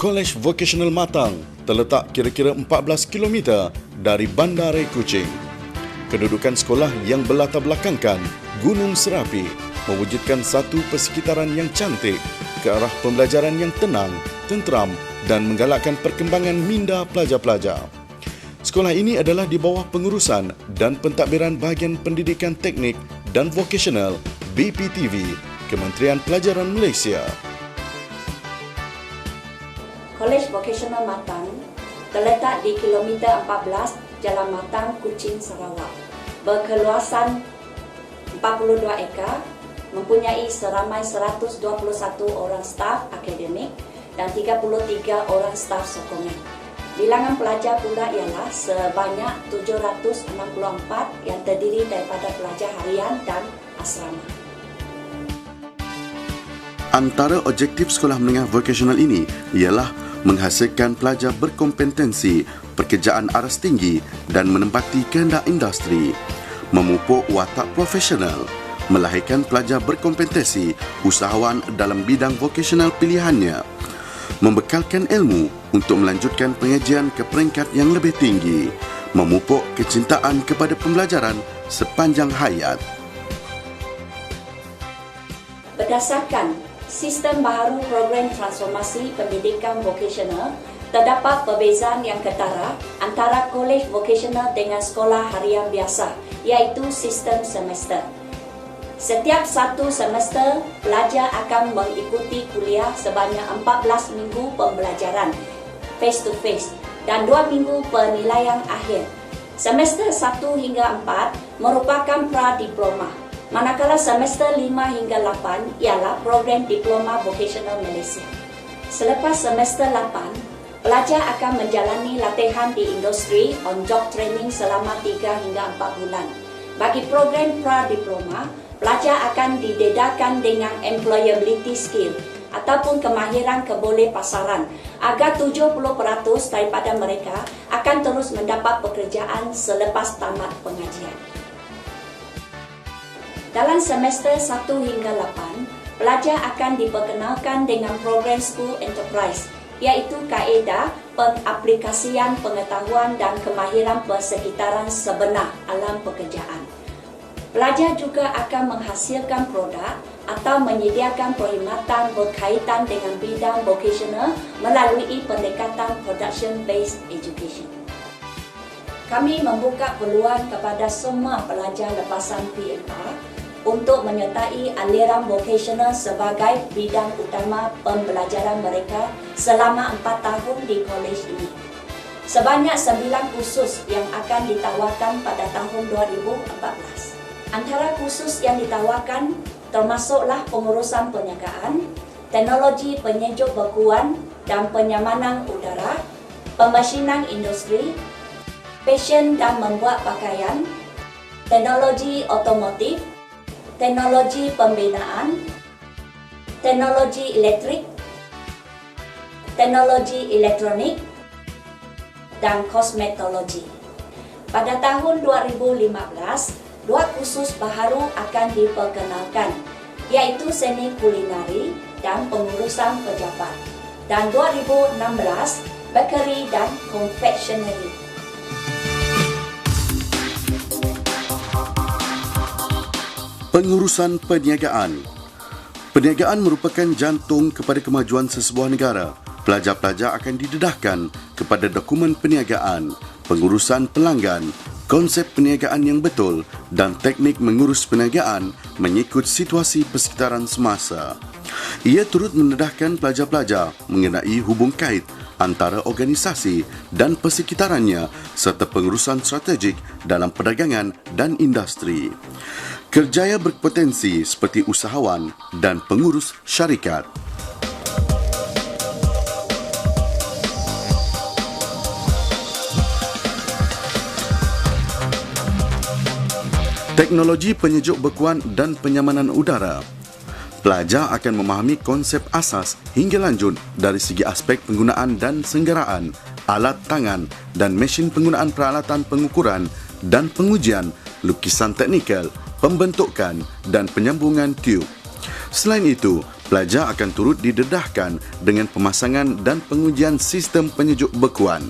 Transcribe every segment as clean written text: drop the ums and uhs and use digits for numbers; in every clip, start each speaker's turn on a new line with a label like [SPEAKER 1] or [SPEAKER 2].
[SPEAKER 1] Kolej Vokasional Matang terletak kira-kira 14 km dari Bandaraya Kuching. Kedudukan sekolah yang berlatar belakangkan Gunung Serapi mewujudkan satu persekitaran yang cantik ke arah pembelajaran yang tenang, tenteram dan menggalakkan perkembangan minda pelajar-pelajar. Sekolah ini adalah di bawah pengurusan dan pentadbiran Bahagian Pendidikan Teknik dan Vokasional BPTV, Kementerian Pelajaran Malaysia.
[SPEAKER 2] Kolej Vokasional Matang terletak di kilometer 14 Jalan Matang, Kuching, Sarawak. Berkeluasan 42 ekar, mempunyai seramai 121 orang staf akademik dan 33 orang staf sokongan. Bilangan pelajar pula ialah sebanyak 764 yang terdiri daripada pelajar harian dan asrama.
[SPEAKER 1] Antara objektif sekolah menengah vokasional ini ialah menghasilkan pelajar berkompetensi pekerjaan aras tinggi dan menempati kehendak industri, memupuk watak profesional, melahirkan pelajar berkompetensi usahawan dalam bidang vokasional pilihannya, membekalkan ilmu untuk melanjutkan pengajian ke peringkat yang lebih tinggi, memupuk kecintaan kepada pembelajaran sepanjang hayat.
[SPEAKER 2] Berdasarkan sistem baharu program transformasi pendidikan vokasional, terdapat perbezaan yang ketara antara kolej vokasional dengan sekolah harian biasa, iaitu sistem semester. Setiap satu semester, pelajar akan mengikuti kuliah sebanyak 14 minggu pembelajaran face to face dan 2 minggu penilaian akhir. Semester 1 hingga 4 merupakan pra-diploma, manakala semester 5 hingga 8 ialah program Diploma Vokasional Malaysia. Selepas semester 8, pelajar akan menjalani latihan di industri on-job training selama 3 hingga 4 bulan. Bagi program pra-diploma, pelajar akan didedarkan dengan employability skill ataupun kemahiran kebolehpasaran agar 70% daripada mereka akan terus mendapat pekerjaan selepas tamat pengajian. Dalam semester 1 hingga 8, pelajar akan diperkenalkan dengan program School Enterprise, iaitu kaedah pengaplikasian pengetahuan dan kemahiran persekitaran sebenar alam pekerjaan. Pelajar juga akan menghasilkan produk atau menyediakan perkhidmatan berkaitan dengan bidang vokasional melalui pendekatan production-based education. Kami membuka peluang kepada semua pelajar lepasan PMR untuk menyertai aliran vokasional sebagai bidang utama pembelajaran mereka selama 4 tahun di kolej ini. Sebanyak 9 kursus yang akan ditawarkan pada tahun 2014. Antara kursus yang ditawarkan termasuklah pengurusan perniagaan, teknologi penyejuk bekuan dan penyamanan udara, pemasinan industri, fashion dan membuat pakaian, teknologi otomotif, teknologi pembinaan, teknologi elektrik, teknologi elektronik, dan kosmetologi. Pada tahun 2015, 2 kursus baharu akan diperkenalkan, iaitu seni kulinari dan pengurusan pejabat, dan 2016, bakery dan confectionery.
[SPEAKER 1] Pengurusan perniagaan. Perniagaan merupakan jantung kepada kemajuan sesebuah negara. Pelajar-pelajar akan didedahkan kepada dokumen perniagaan, pengurusan pelanggan, konsep perniagaan yang betul dan teknik mengurus perniagaan mengikut situasi persekitaran semasa. Ia turut mendedahkan pelajar-pelajar mengenai hubung kait antara organisasi dan persekitarannya serta pengurusan strategik dalam perdagangan dan industri. Kerjaya berpotensi seperti usahawan dan pengurus syarikat. Teknologi penyejuk bekuan dan penyamanan udara. Pelajar akan memahami konsep asas hingga lanjut dari segi aspek penggunaan dan senggaraan, alat tangan dan mesin penggunaan peralatan pengukuran dan pengujian, lukisan teknikal, pembentukan dan penyambungan tiub. Selain itu, pelajar akan turut didedahkan dengan pemasangan dan pengujian sistem penyejuk bekuan.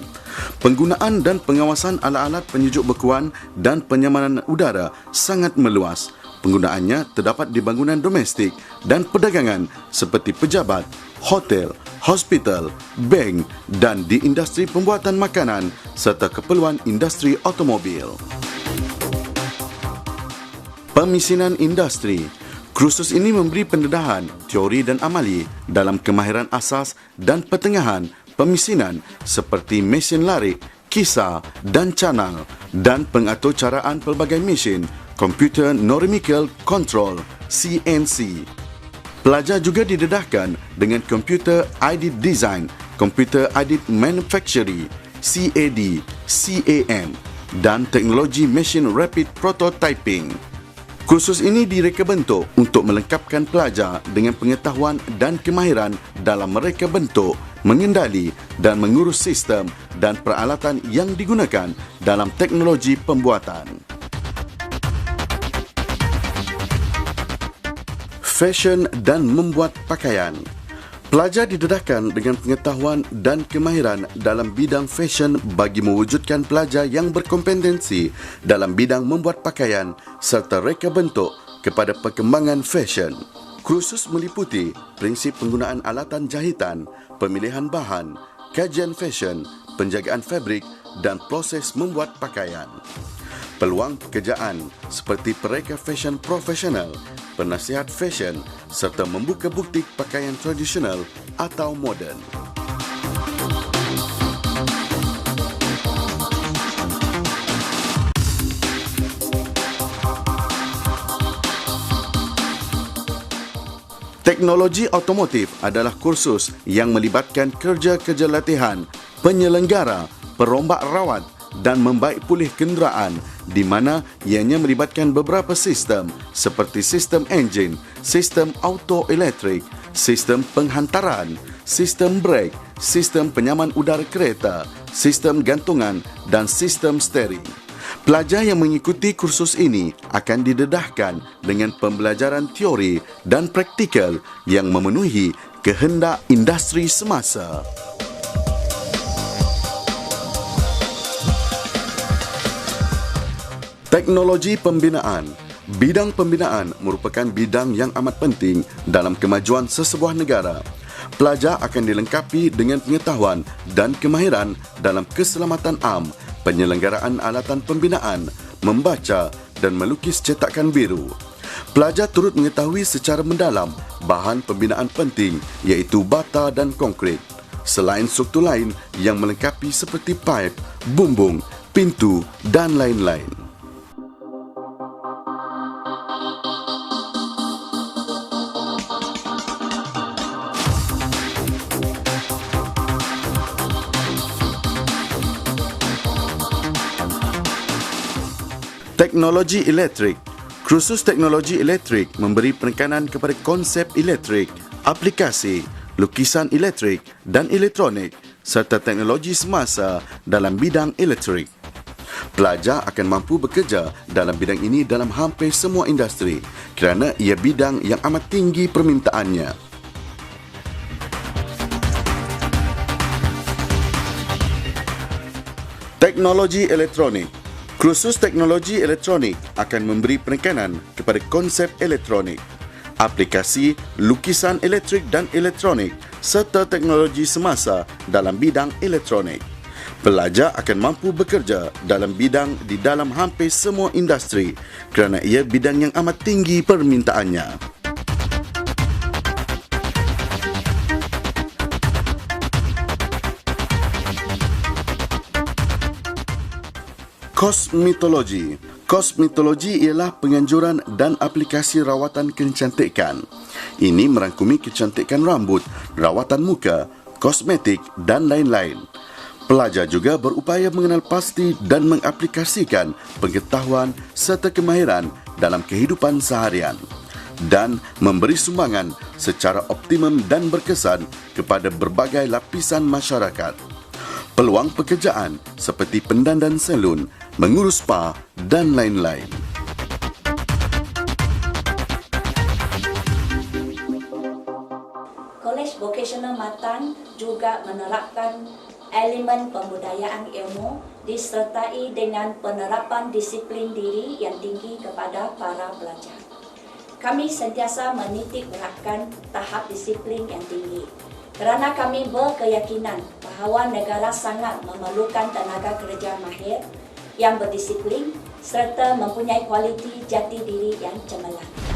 [SPEAKER 1] Penggunaan dan pengawasan alat-alat penyejuk bekuan dan penyamanan udara sangat meluas. Penggunaannya terdapat di bangunan domestik dan perdagangan seperti pejabat, hotel, hospital, bank dan di industri pembuatan makanan serta keperluan industri automobil. Pemisinan industri. Kursus ini memberi pendedahan teori dan amali dalam kemahiran asas dan pertengahan pemisinan seperti mesin larik, kisar dan canang dan pengaturcaraan pelbagai mesin, Computer Numerical Control, CNC. Pelajar juga didedahkan dengan Computer Aided Design, Computer Aided Manufacturing, CAD, CAM dan Teknologi Machine Rapid Prototyping. Kursus ini direka bentuk untuk melengkapkan pelajar dengan pengetahuan dan kemahiran dalam mereka bentuk, mengendali dan mengurus sistem dan peralatan yang digunakan dalam teknologi pembuatan. Fashion dan membuat pakaian. Pelajar didedahkan dengan pengetahuan dan kemahiran dalam bidang fashion bagi mewujudkan pelajar yang berkompetensi dalam bidang membuat pakaian serta reka bentuk kepada perkembangan fashion. Kursus meliputi prinsip penggunaan alatan jahitan, pemilihan bahan, kajian fashion, penjagaan fabrik dan proses membuat pakaian. Peluang pekerjaan seperti pereka fashion profesional, penasihat fashion serta membuka butik pakaian tradisional atau moden. Teknologi otomotif adalah kursus yang melibatkan kerja-kerja latihan, penyelenggara, perombak rawat dan membaik pulih kenderaan di mana ianya melibatkan beberapa sistem seperti sistem enjin, sistem auto elektrik, sistem penghantaran, sistem brek, sistem penyaman udara kereta, sistem gantungan dan sistem steering. Pelajar yang mengikuti kursus ini akan didedahkan dengan pembelajaran teori dan praktikal yang memenuhi kehendak industri semasa. Teknologi pembinaan. Bidang pembinaan merupakan bidang yang amat penting dalam kemajuan sesebuah negara. Pelajar akan dilengkapi dengan pengetahuan dan kemahiran dalam keselamatan am, penyelenggaraan alatan pembinaan, membaca dan melukis cetakan biru. Pelajar turut mengetahui secara mendalam bahan pembinaan penting iaitu bata dan konkrit, selain struktur lain yang melengkapi seperti paip, bumbung, pintu dan lain-lain. Teknologi elektrik. Kursus teknologi elektrik memberi penekanan kepada konsep elektrik, aplikasi, lukisan elektrik dan elektronik serta teknologi semasa dalam bidang elektrik. Pelajar akan mampu bekerja dalam bidang ini dalam hampir semua industri kerana ia bidang yang amat tinggi permintaannya. Teknologi elektronik. Kursus teknologi elektronik akan memberi penekanan kepada konsep elektronik, aplikasi, lukisan elektrik dan elektronik serta teknologi semasa dalam bidang elektronik. Pelajar akan mampu bekerja dalam bidang di dalam hampir semua industri kerana ia bidang yang amat tinggi permintaannya. Kosmetologi. Kosmetologi ialah penganjuran dan aplikasi rawatan kecantikan. Ini merangkumi kecantikan rambut, rawatan muka, kosmetik dan lain-lain. Pelajar juga berupaya mengenal pasti dan mengaplikasikan pengetahuan serta kemahiran dalam kehidupan seharian dan memberi sumbangan secara optimum dan berkesan kepada berbagai lapisan masyarakat. Peluang pekerjaan seperti pendandan salon, mengurus spa dan lain-lain.
[SPEAKER 2] juga menerapkan elemen pembudayaan ilmu disertai dengan penerapan disiplin diri yang tinggi kepada para pelajar. Kami sentiasa menitik beratkan tahap disiplin yang tinggi kerana kami berkeyakinan bahawa negara sangat memerlukan tenaga kerja mahir yang berdisiplin serta mempunyai kualiti jati diri yang cemerlang.